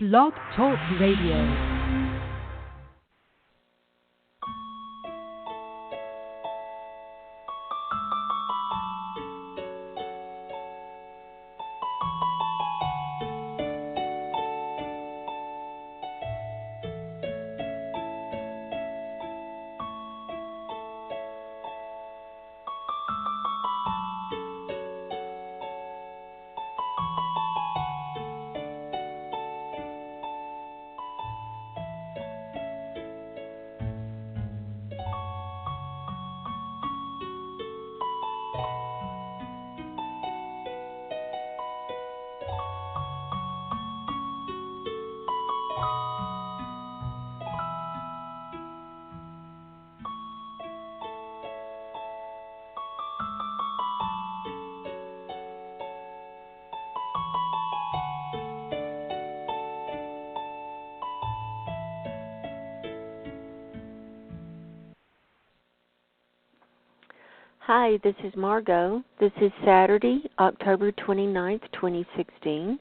Blog Talk Radio. Hi, this is Margo. This is Saturday, October 29th, 2016.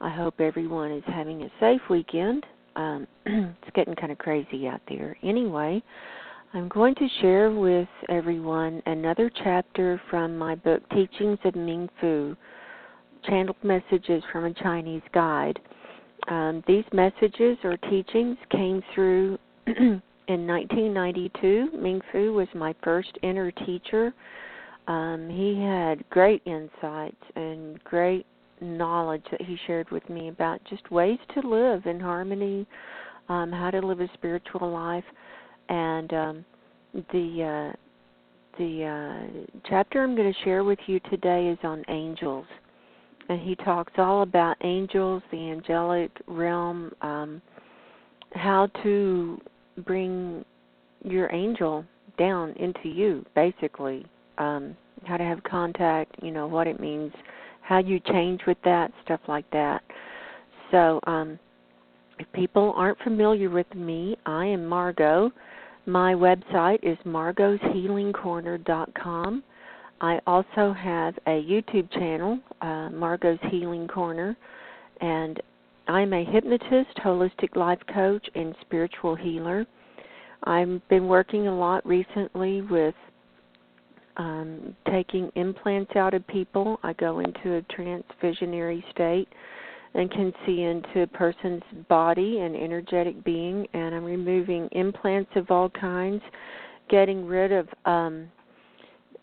I hope everyone is having a safe weekend. It's getting kind of crazy out there. Anyway, I'm going to share with everyone another chapter from my book, Teachings of Ming Fu, Channeled Messages from a Chinese Guide. These messages or teachings came through in 1992. Ming Fu was my first inner teacher. He had great insights and great knowledge that he shared with me about just ways to live in harmony, how to live a spiritual life. And the chapter I'm going to share with you today is on angels. And he talks all about angels, the angelic realm, how to bring your angel down into you, basically. How to have contact, what it means, how you change with that, stuff like that. So if people aren't familiar with me, I am Margo. My website is margoshealingcorner.com. I also have a YouTube channel, Margo's Healing Corner, and I'm a hypnotist, holistic life coach, and spiritual healer. I've been working a lot recently with taking implants out of people. I go into a trance visionary state and can see into a person's body and energetic being, and I'm removing implants of all kinds, getting rid of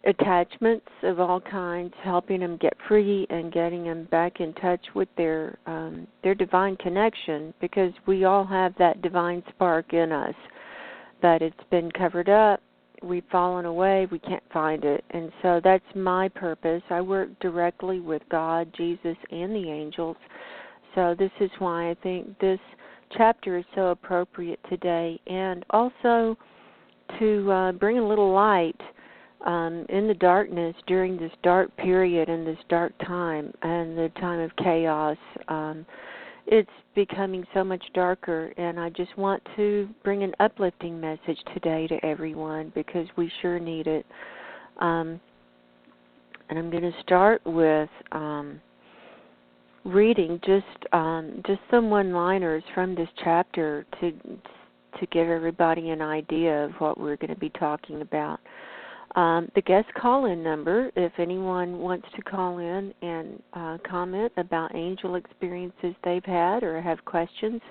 attachments of all kinds, helping them get free and getting them back in touch with their divine connection, because we all have that divine spark in us, but it's been covered up. We've fallen away. We can't find it. And so that's my purpose. I work directly with God, Jesus, and the angels. So this is why I think this chapter is so appropriate today, and also to bring a little light in the darkness during this dark period and this dark time and the time of chaos. It's becoming so much darker, and I just want to bring an uplifting message today to everyone, because we sure need it. And I'm going to start with reading just some one-liners from this chapter to give everybody an idea of what we're going to be talking about. The guest call-in number, if anyone wants to call in and comment about angel experiences they've had or have questions,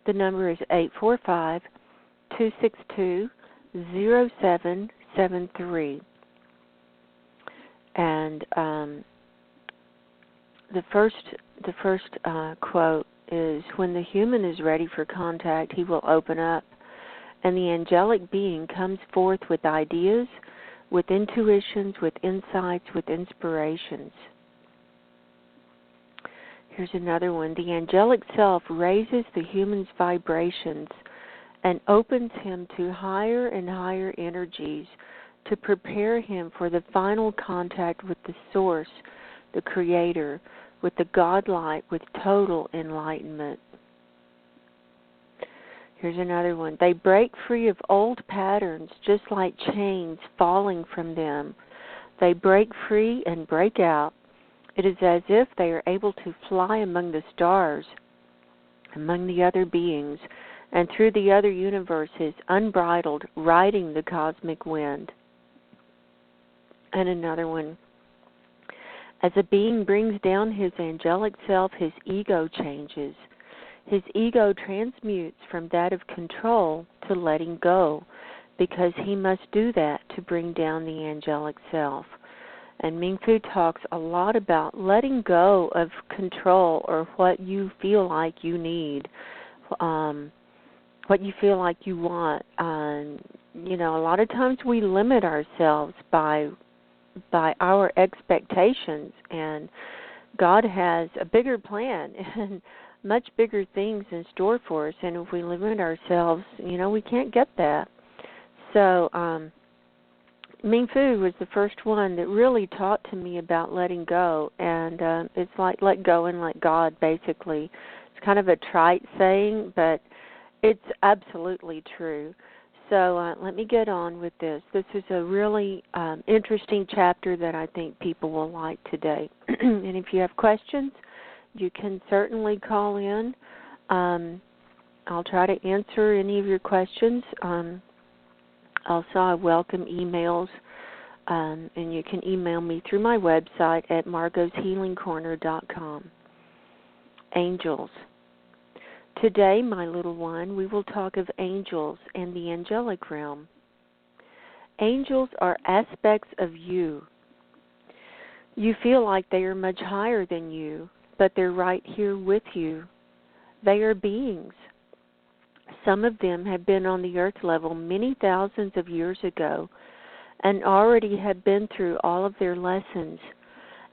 the number is 845-262-0773. And the first quote is, "When the human is ready for contact, he will open up, and the angelic being comes forth with ideas, with intuitions, with insights, with inspirations." Here's another one. "The angelic self raises the human's vibrations and opens him to higher and higher energies to prepare him for the final contact with the Source, the Creator, with the Godlight, with total enlightenment." Here's another one. "They break free of old patterns, just like chains falling from them. They break free and break out. It is as if they are able to fly among the stars among the other beings, and through the other universes, unbridled, riding the cosmic wind. And another one. As a being brings down his angelic self, his ego changes. His ego transmutes from that of control to letting go, because he must do that to bring down the angelic self. And Ming Fu talks a lot about letting go of control, or what you feel like you need, what you feel like you want. A lot of times we limit ourselves by our expectations, and God has a bigger plan and much bigger things in store for us, and if we limit ourselves, we can't get that. So Ming Fu was the first one that really taught to me about letting go, and it's like let go and let God, basically. It's kind of a trite saying, but it's absolutely true. So let me get on with this. This is a really interesting chapter that I think people will like today. And if you have questions, you can certainly call in. I'll try to answer any of your questions. Also, I welcome emails, and you can email me through my website at margoshealingcorner.com. Angels. Today, my little one, we will talk of angels and the angelic realm. Angels are aspects of you. You feel like they are much higher than you, but they're right here with you. They are beings. Some of them have been on the earth level many thousands of years ago and already have been through all of their lessons,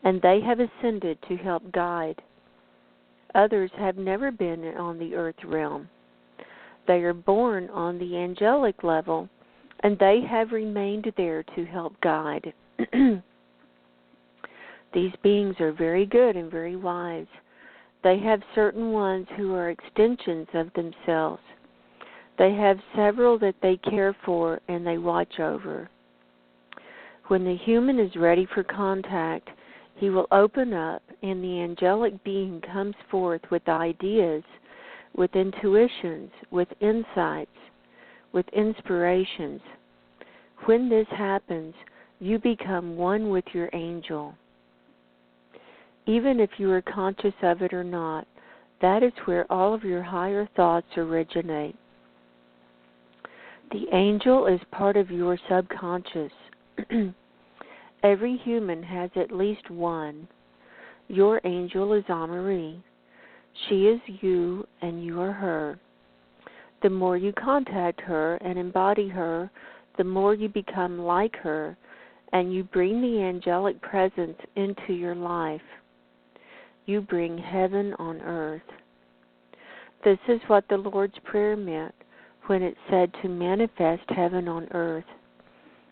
and they have ascended to help guide. Others have never been on the earth realm. They are born on the angelic level, and they have remained there to help guide. These beings are very good and very wise. They have certain ones who are extensions of themselves. They have several that they care for and they watch over. When the human is ready for contact, he will open up, and the angelic being comes forth with ideas, with intuitions, with insights, with inspirations. When this happens, you become one with your angel. Even if you are conscious of it or not, that is where all of your higher thoughts originate. The angel is part of your subconscious. Every human has at least one. Your angel is Amarie. She is you, and you are her. The more you contact her and embody her, the more you become like her, and you bring the angelic presence into your life. You bring heaven on earth. This is what the Lord's Prayer meant when it said to manifest heaven on earth.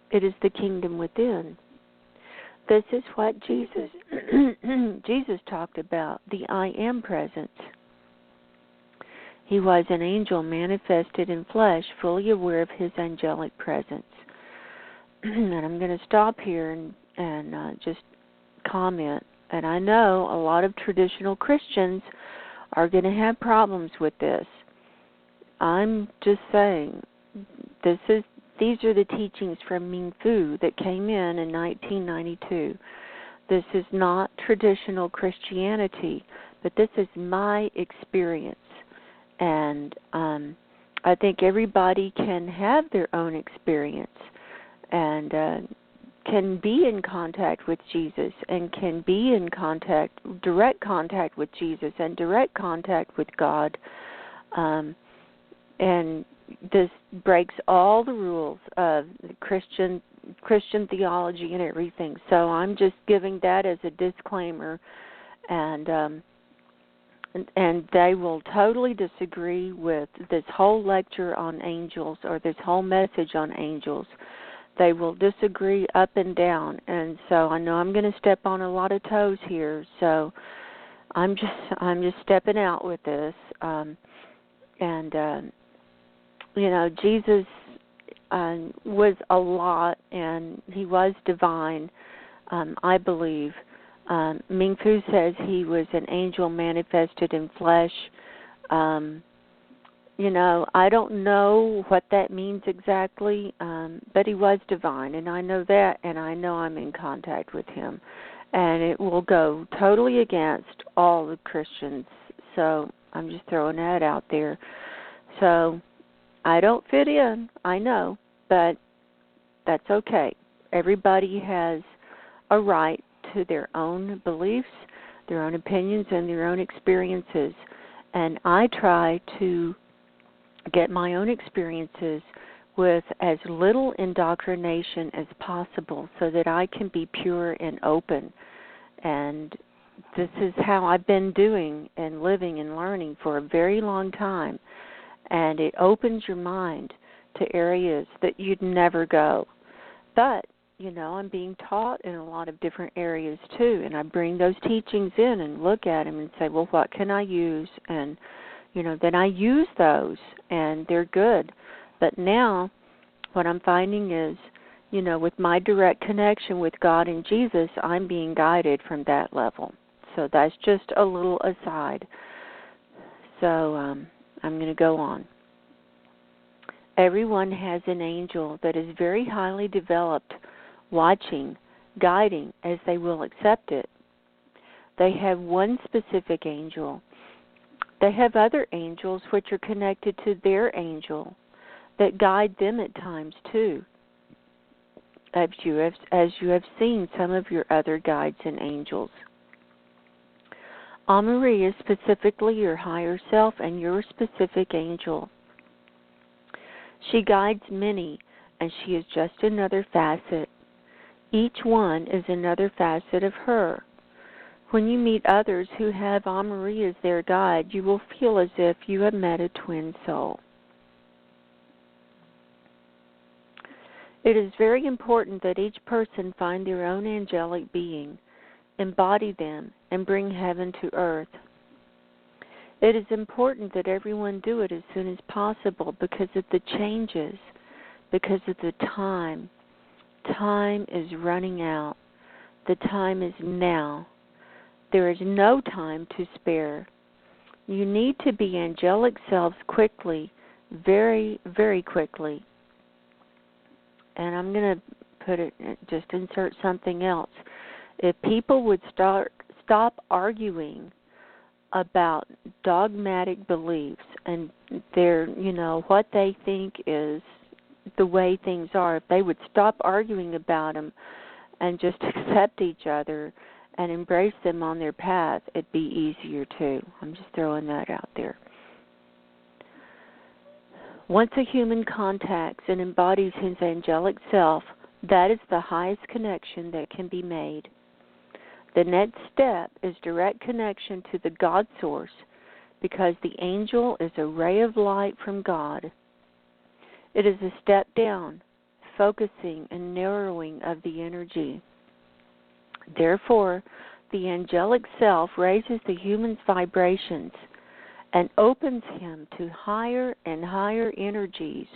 It is the kingdom within. This is what Jesus talked about, the I am presence. He was an angel manifested in flesh, fully aware of his angelic presence. And I'm going to stop here and just comment. And I know a lot of traditional Christians are going to have problems with this. I'm just saying, these are the teachings from Ming Fu that came in 1992. This is not traditional Christianity, but this is my experience. And I think everybody can have their own experience and can be in contact with Jesus and can be in direct contact with Jesus and direct contact with God. And this breaks all the rules of Christian theology and everything. So I'm just giving that as a disclaimer, and they will totally disagree with this whole lecture on angels or this whole message on angels. They will disagree up and down, and so I know I'm going to step on a lot of toes here. So I'm just stepping out with this, Jesus was a lot, and he was divine, I believe. Ming Fu says he was an angel manifested in flesh. I don't know what that means exactly, but he was divine, and I know that, and I know I'm in contact with him. And it will go totally against all the Christians, so I'm just throwing that out there. So I don't fit in, I know, but that's okay. Everybody has a right to their own beliefs, their own opinions, and their own experiences. And I try to get my own experiences with as little indoctrination as possible so that I can be pure and open. And this is how I've been doing and living and learning for a very long time. And it opens your mind to areas that you'd never go. But, I'm being taught in a lot of different areas too. And I bring those teachings in and look at them and say, well, what can I use? And then I use those, and they're good. But now what I'm finding is, with my direct connection with God and Jesus, I'm being guided from that level. So that's just a little aside. So I'm going to go on. Everyone has an angel that is very highly developed, watching, guiding as they will accept it. They have one specific angel. They have other angels which are connected to their angel that guide them at times too, as you have seen some of your other guides and angels. Amari is specifically your higher self and your specific angel. She guides many, and she is just another facet. Each one is another facet of her. When you meet others who have Amari as their guide, you will feel as if you have met a twin soul. It is very important that each person find their own angelic being, embody them, and bring heaven to earth. It is important that everyone do it as soon as possible because of the changes, because of the time. Time is running out. The time is now. There is no time to spare. You need to be angelic selves quickly, very, very quickly. And I'm going to just insert something else. If people would stop arguing about dogmatic beliefs and their, what they think is the way things are, if they would stop arguing about them and just accept each other and embrace them on their path, it'd be easier too. I'm just throwing that out there. Once a human contacts and embodies his angelic self, that is the highest connection that can be made. The next step is direct connection to the God source, because the angel is a ray of light from God. It is a step down, focusing and narrowing of the energy. Therefore, the angelic self raises the human's vibrations and opens him to higher and higher energies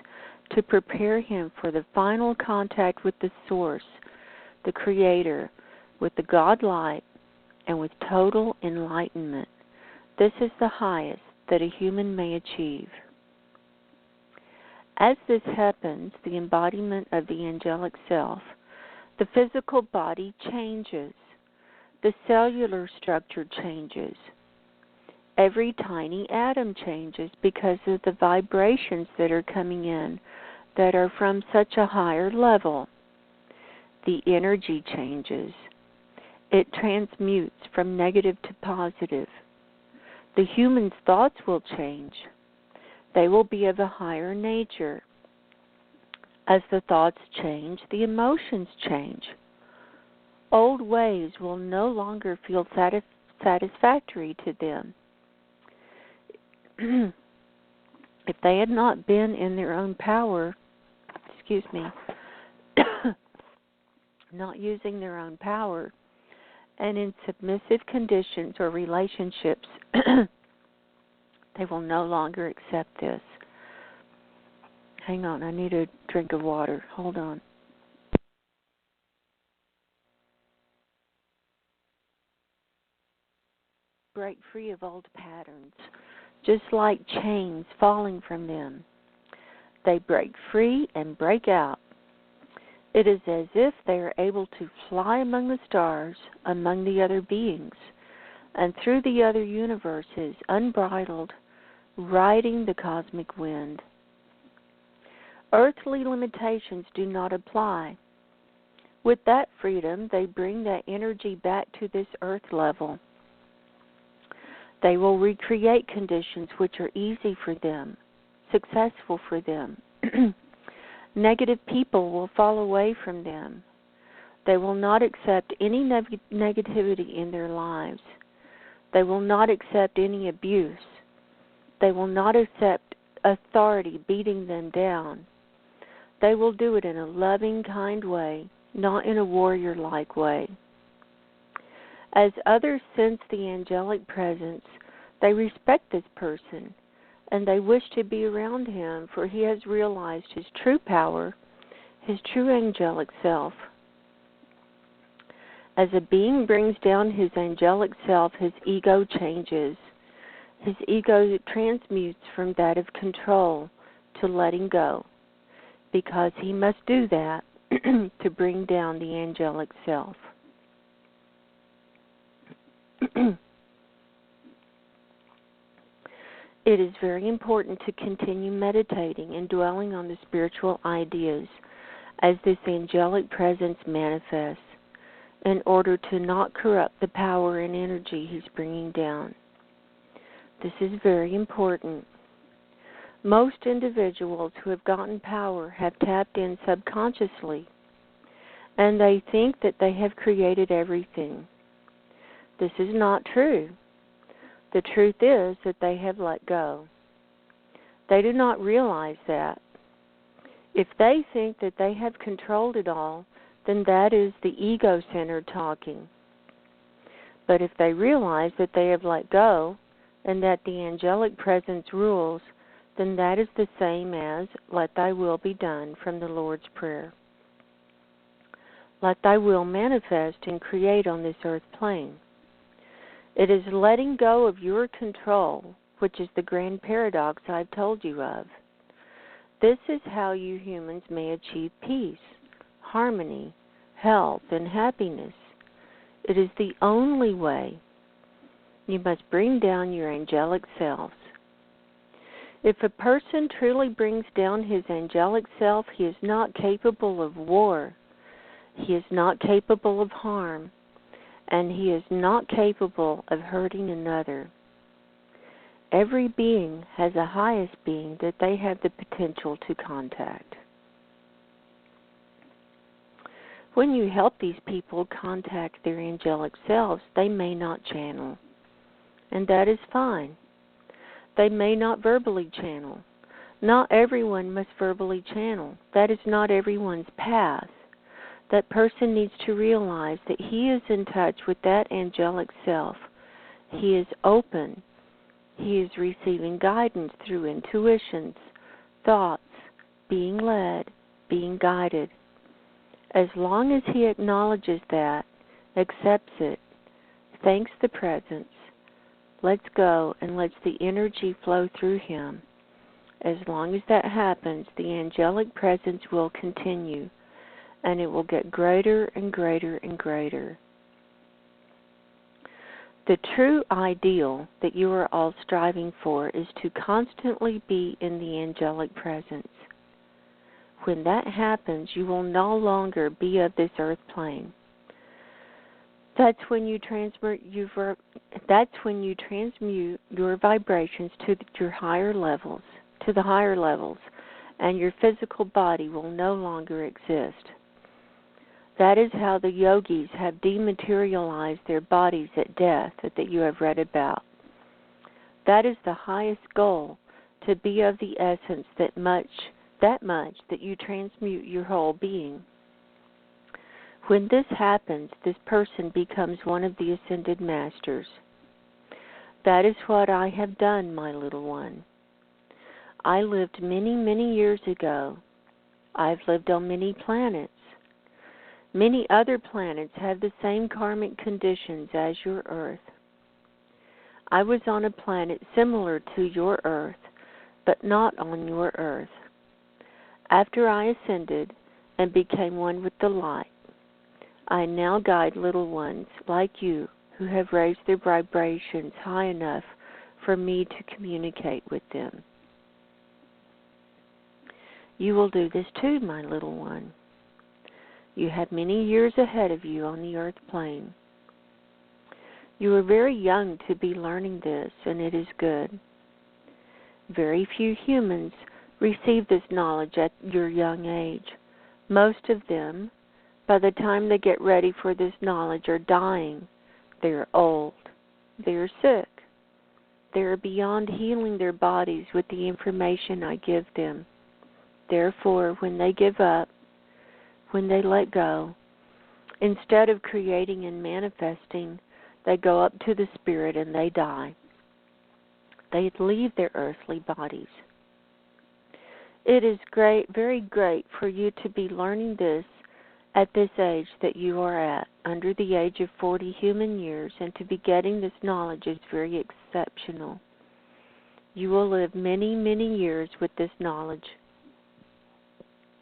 to prepare him for the final contact with the Source, the Creator, with the God light, and with total enlightenment. This is the highest that a human may achieve. As this happens, the embodiment of the angelic self, the physical body changes. The cellular structure changes. Every tiny atom changes because of the vibrations that are coming in that are from such a higher level. The energy changes. It transmutes from negative to positive. The human's thoughts will change. They will be of a higher nature. As the thoughts change, the emotions change. Old ways will no longer feel satisfactory to them. If they had not been in their own power, not using their own power, and in submissive conditions or relationships, they will no longer accept this. Hang on, I need a drink of water. Hold on. Break free of old patterns. just like chains falling from them. They break free and break out. It is as if they are able to fly among the stars, among the other beings, and through the other universes, unbridled, riding the cosmic wind. Earthly limitations do not apply. With that freedom, they bring that energy back to this earth level. They will recreate conditions which are easy for them, successful for them. Negative people will fall away from them. They will not accept any negativity in their lives. They will not accept any abuse. They will not accept authority beating them down. They will do it in a loving, kind way, not in a warrior-like way. As others sense the angelic presence, they respect this person, and they wish to be around him, for he has realized his true power, his true angelic self. As a being brings down his angelic self, his ego changes. His ego transmutes from that of control to letting go, because he must do that to bring down the angelic self. It is very important to continue meditating and dwelling on the spiritual ideas as this angelic presence manifests, in order to not corrupt the power and energy he's bringing down. This is very important. Most individuals who have gotten power have tapped in subconsciously, and they think that they have created everything. This is not true. The truth is that they have let go. They do not realize that. If they think that they have controlled it all, then that is the ego center talking. But if they realize that they have let go and that the angelic presence rules, then that is the same as let thy will be done from the Lord's Prayer. Let thy will manifest and create on this earth plane. It is letting go of your control, which is the grand paradox I've told you of. This is how you humans may achieve peace, harmony, health, and happiness. It is the only way. You must bring down your angelic selves. If a person truly brings down his angelic self, he is not capable of war. He is not capable of harm. And he is not capable of hurting another. Every being has a highest being that they have the potential to contact. When you help these people contact their angelic selves, they may not channel, and that is fine. They may not verbally channel. Not everyone must verbally channel. That is not everyone's path. That person needs to realize that he is in touch with that angelic self. He is open. He is receiving guidance through intuitions, thoughts, being led, being guided. As long as he acknowledges that, accepts it, thanks the presence, lets go, and lets the energy flow through him, as long as that happens, the angelic presence will continue, and it will get greater and greater and greater. The true ideal that you are all striving for is to constantly be in the angelic presence. When that happens, you will no longer be of this earth plane. That's when you transmute your vibrations to your higher levels, and your physical body will no longer exist. That is how the yogis have dematerialized their bodies at death that you have read about. That is the highest goal, to be of the essence that much that you transmute your whole being. When this happens, this person becomes one of the ascended masters. That is what I have done, my little one. I lived many, many years ago. I've lived on many planets. Many other planets have the same karmic conditions as your Earth. I was on a planet similar to your Earth, but not on your Earth. After I ascended and became one with the light, I now guide little ones like you who have raised their vibrations high enough for me to communicate with them. You will do this too, my little one. You have many years ahead of you on the earth plane. You are very young to be learning this, and it is good. Very few humans receive this knowledge at your young age. Most of them, by the time they get ready for this knowledge, are dying. They are old. They are sick. They are beyond healing their bodies with the information I give them. Therefore, when they give up, when they let go, instead of creating and manifesting, they go up to the spirit and they die. They leave their earthly bodies. It is great, very great for you to be learning this at this age that you are at, under the age of 40 human years, and to be getting this knowledge is very exceptional. You will live many, many years with this knowledge.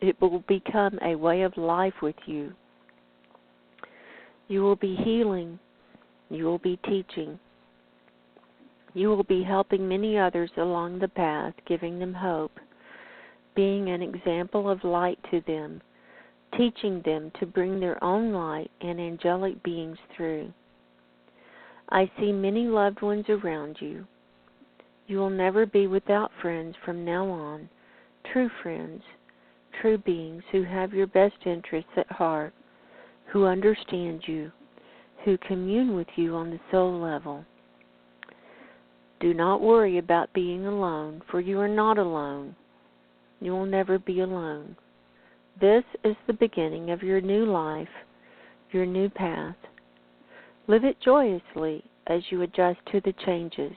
It will become a way of life with you. You will be healing. You will be teaching. You will be helping many others along the path, giving them hope, being an example of light to them, teaching them to bring their own light and angelic beings through. I see many loved ones around you. You will never be without friends from now on, true friends, true beings who have your best interests at heart, who understand you, who commune with you on the soul level. Do not worry about being alone, for you are not alone. You will never be alone. This is the beginning of your new life, your new path. Live it joyously as you adjust to the changes.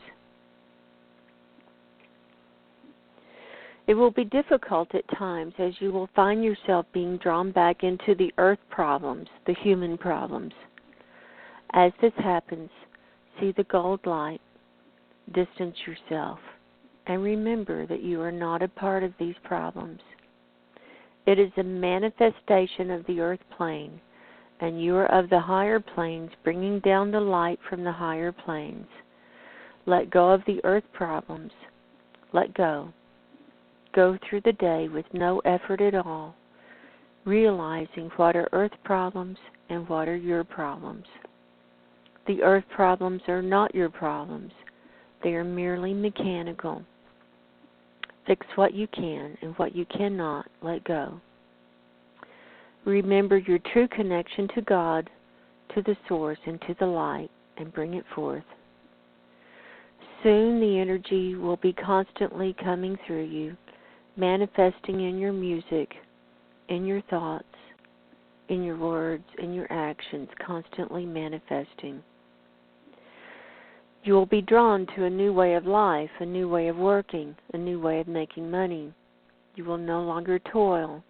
It will be difficult at times as you will find yourself being drawn back into the earth problems, the human problems. As this happens, see the gold light, distance yourself, and remember that you are not a part of these problems. It is a manifestation of the earth plane, and you are of the higher planes, bringing down the light from the higher planes. Let go of the earth problems. Let go. Go through the day with no effort at all, realizing what are earth problems and what are your problems. The earth problems are not your problems. They are merely mechanical. Fix what you can, and what you cannot, let go. Remember your true connection to God, to the source, and to the light, and bring it forth. Soon the energy will be constantly coming through you, manifesting in your music, in your thoughts, in your words, in your actions, constantly manifesting. You will be drawn to a new way of life, a new way of working, a new way of making money. You will no longer toil.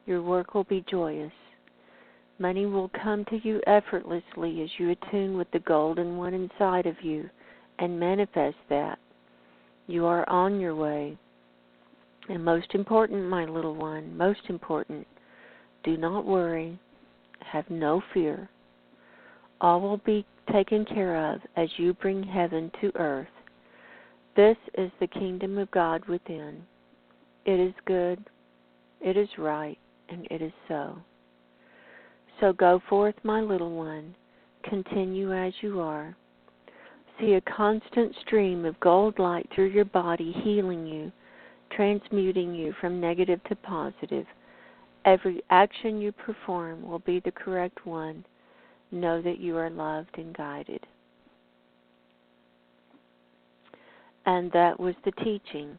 Your work will be joyous. Money will come to you effortlessly as you attune with the golden one inside of you and manifest that. You are on your way. And most important, my little one, most important, do not worry, have no fear. All will be taken care of as you bring heaven to earth. This is the kingdom of God within. It is good, it is right, and it is so. So go forth, my little one. Continue as you are. See a constant stream of gold light through your body, healing you, transmuting you from negative to positive. Every action you perform will be the correct one. Know that you are loved and guided. And that was the teaching.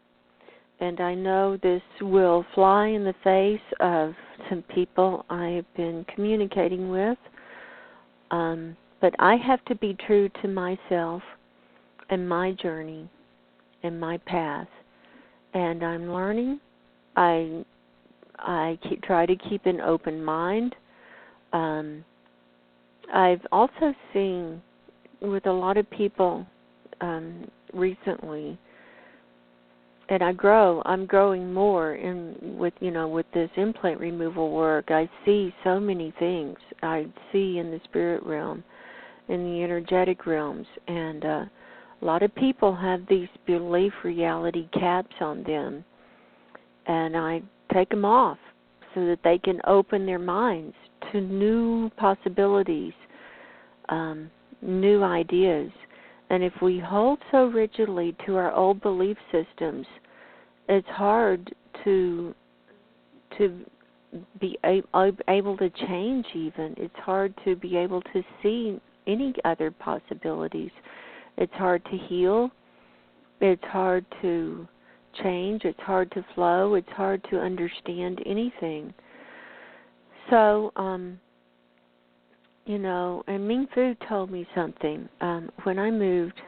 And I know this will fly in the face of some people I have been communicating with. But I have to be true to myself and my journey and my path. And I'm learning. I try to keep an open mind. I've also seen with a lot of people recently, and I'm growing more with this implant removal work. I see so many things. I see in the spirit realm, in the energetic realms, and a lot of people have these belief reality caps on them, and I take them off so that they can open their minds to new possibilities, new ideas. And if we hold so rigidly to our old belief systems, it's hard to be able to change even. It's hard to be able to see any other possibilities. It's hard to heal. It's hard to change. It's hard to flow. It's hard to understand anything. So, and Ming Fu told me something. When I moved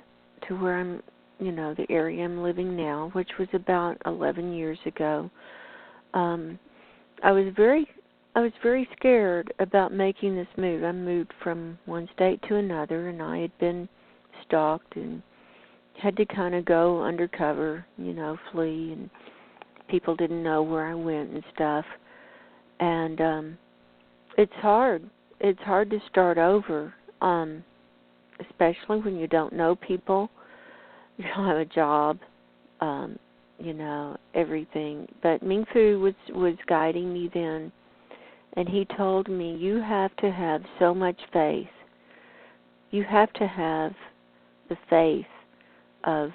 to where I'm, the area I'm living now, which was about 11 years ago, I was very scared about making this move. I moved from one state to another, and I had been stalked and had to kind of go undercover, flee, and people didn't know where I went and stuff. And it's hard. It's hard to start over, especially when you don't know people, you don't have a job, everything. But Ming Fu was guiding me then, and he told me, you have to have so much faith. You have to have the faith of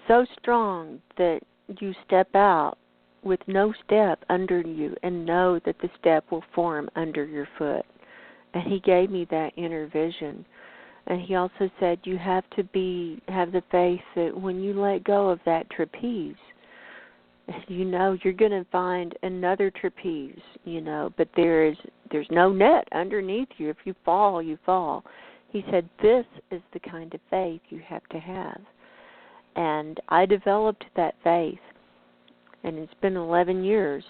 so strong that you step out with no step under you and know that the step will form under your foot. And he gave me that inner vision. And he also said you have to have the faith that when you let go of that trapeze, you're going to find another trapeze, but there's no net underneath you. If you fall, you fall. He said this is the kind of faith you have to have. And I developed that faith, and it's been 11 years,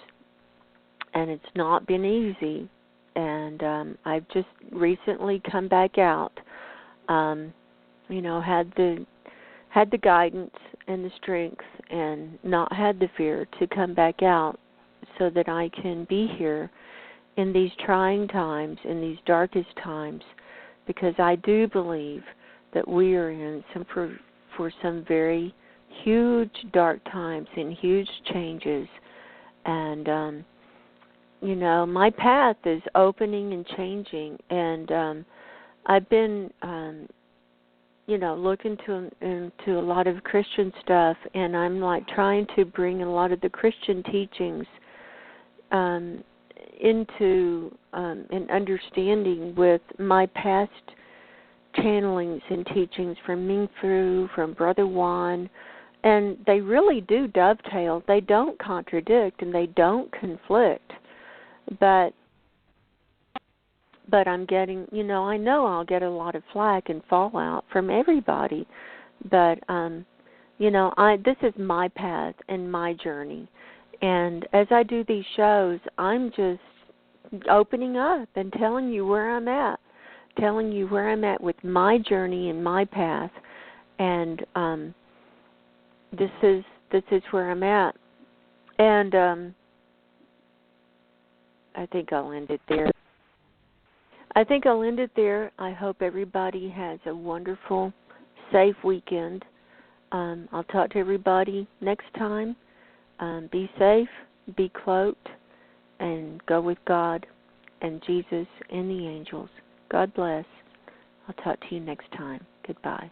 and it's not been easy. And I've just recently come back out, had the guidance and the strength and not had the fear to come back out so that I can be here in these trying times, in these darkest times, because I do believe that we are in for some very huge dark times and huge changes. And, my path is opening and changing, and I've been look into a lot of Christian stuff, and I'm trying to bring a lot of the Christian teachings into an understanding with my past channelings and teachings from Ming Fu, from Brother Juan, and they really do dovetail. They don't contradict and they don't conflict, but I'm getting, I know I'll get a lot of flack and fallout from everybody, but, this is my path and my journey. And as I do these shows, I'm just opening up and telling you where I'm at with my journey and my path. And this is where I'm at. And I think I'll end it there. I hope everybody has a wonderful, safe weekend. I'll talk to everybody next time. Be safe, be cloaked, and go with God and Jesus and the angels. God bless. I'll talk to you next time. Goodbye.